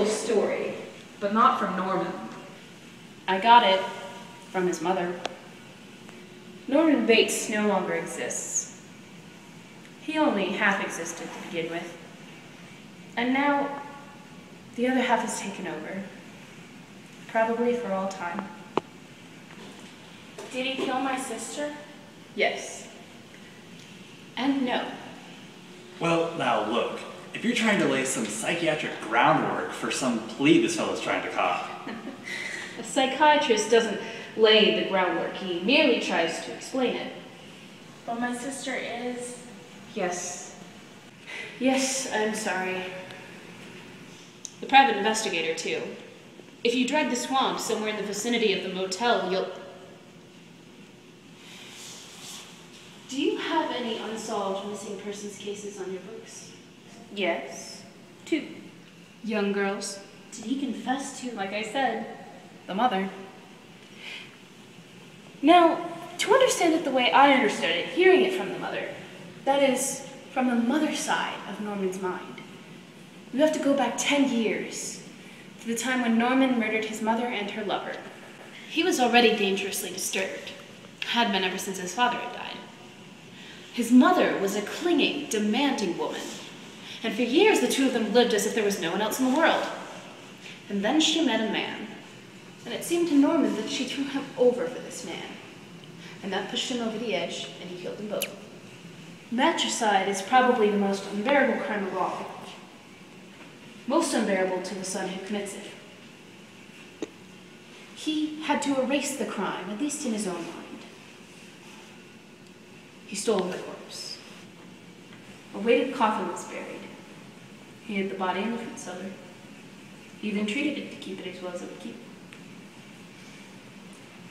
whole story, but not from Norman. I got it from his mother. Norman Bates no longer exists. He only half existed to begin with. And now, the other half is taken over. Probably for all time. Did he kill my sister? Yes. And no. Well, now look. If you're trying to lay some psychiatric groundwork for some plea this fellow's trying to cop. A psychiatrist doesn't lay the groundwork. He merely tries to explain it. But my sister is... Yes. Yes, I'm sorry. The private investigator, too. If you drag the swamp somewhere in the vicinity of the motel, you'll... Do you have any unsolved missing persons cases on your books? Yes. 2. Young girls? Did he confess to, like I said, The mother. Now, to understand it the way I understood it, hearing it from the mother, that is, from the mother side of Norman's mind, you have to go back 10 years, to the time when Norman murdered his mother and her lover. He was already dangerously disturbed, had been ever since his father had died. His mother was a clinging, demanding woman, and for years the two of them lived as if there was no one else in the world. And then she met a man, and it seemed to Norman that she threw him over for this man, and that pushed him over the edge, and he killed them both. Matricide is probably the most unbearable crime of all. Most unbearable to the son who commits it. He had to erase the crime, at least in his own mind. He stole the corpse. A weighted coffin was buried. He hid the body in the fruit cellar. He even treated it to keep it as well as it would keep.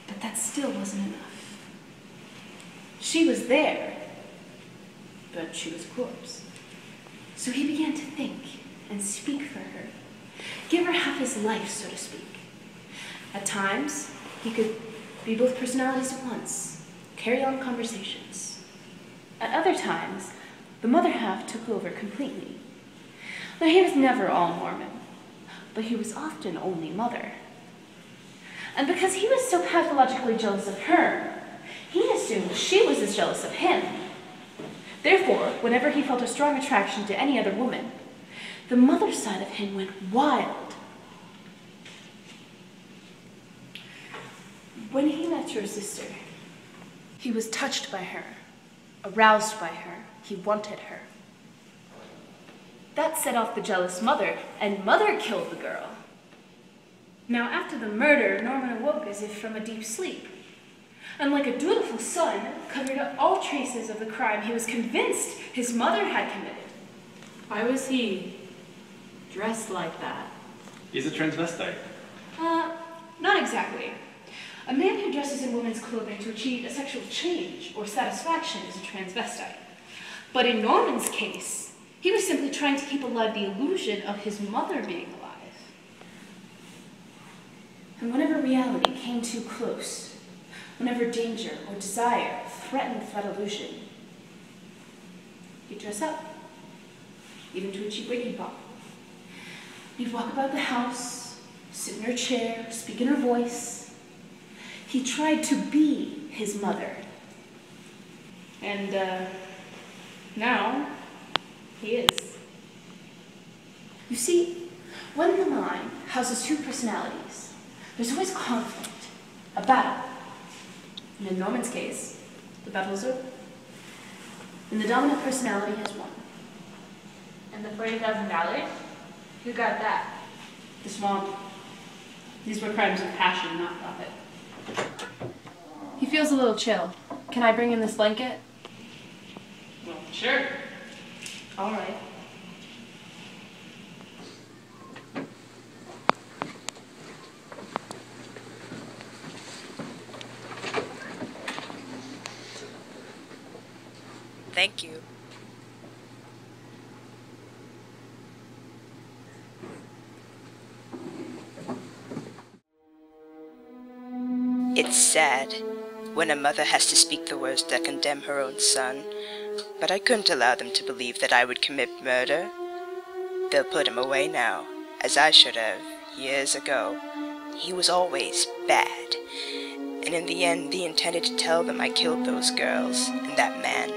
But that still wasn't enough. She was there, but she was a corpse. So he began to think and speak for her, give her half his life, so to speak. At times, he could be both personalities at once, carry on conversations. At other times, the mother half took over completely. Now, he was never all Norman, but he was often only mother. And because he was so pathologically jealous of her, he assumed she was as jealous of him. Therefore, whenever he felt a strong attraction to any other woman, the mother side of him went wild. When he met your sister, he was touched by her, aroused by her, he wanted her. That set off the jealous mother, and mother killed the girl. Now, after the murder, Norman awoke as if from a deep sleep, and like a dutiful son, covered up all traces of the crime he was convinced his mother had committed. why was he dressed like that? He's a transvestite. Not exactly. A man who dresses in women's clothing to achieve a sexual change or satisfaction is a transvestite. But in Norman's case, he was simply trying to keep alive the illusion of his mother being alive. And whenever reality came too close, whenever danger or desire threatened that illusion, he'd dress up, even to a cheap wig he'd bought. He'd walk about the house, sit in her chair, speak in her voice. He tried to be his mother. And, now, he is. You see, when the mind houses two personalities, there's always conflict, a battle. And in Norman's case, the battle is over. And the dominant personality has won. And the $40,000? Who got that? The swamp. These were crimes of passion, not profit. He feels a little chill. Can I bring him this blanket? Well, sure. All right. Thank you. It's sad when a mother has to speak the words that condemn her own son, but I couldn't allow them to believe that I would commit murder. They'll put him away now, as I should have years ago. He was always bad, and in the end they intended to tell them I killed those girls and that man,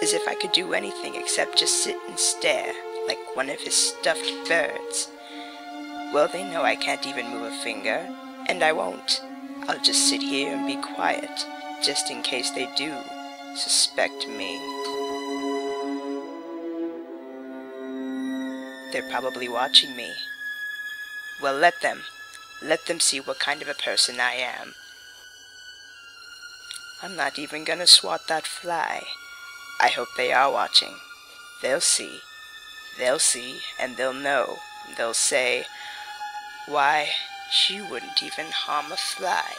as if I could do anything except just sit and stare like one of his stuffed birds. Well, they know I can't even move a finger, and I won't. I'll just sit here and be quiet, just in case they do suspect me. They're probably watching me. Well, let them. Let them see what kind of a person I am. I'm not even gonna swat that fly. I hope they are watching. They'll see. They'll see, and they'll know. They'll say, "Why, she wouldn't even harm a fly."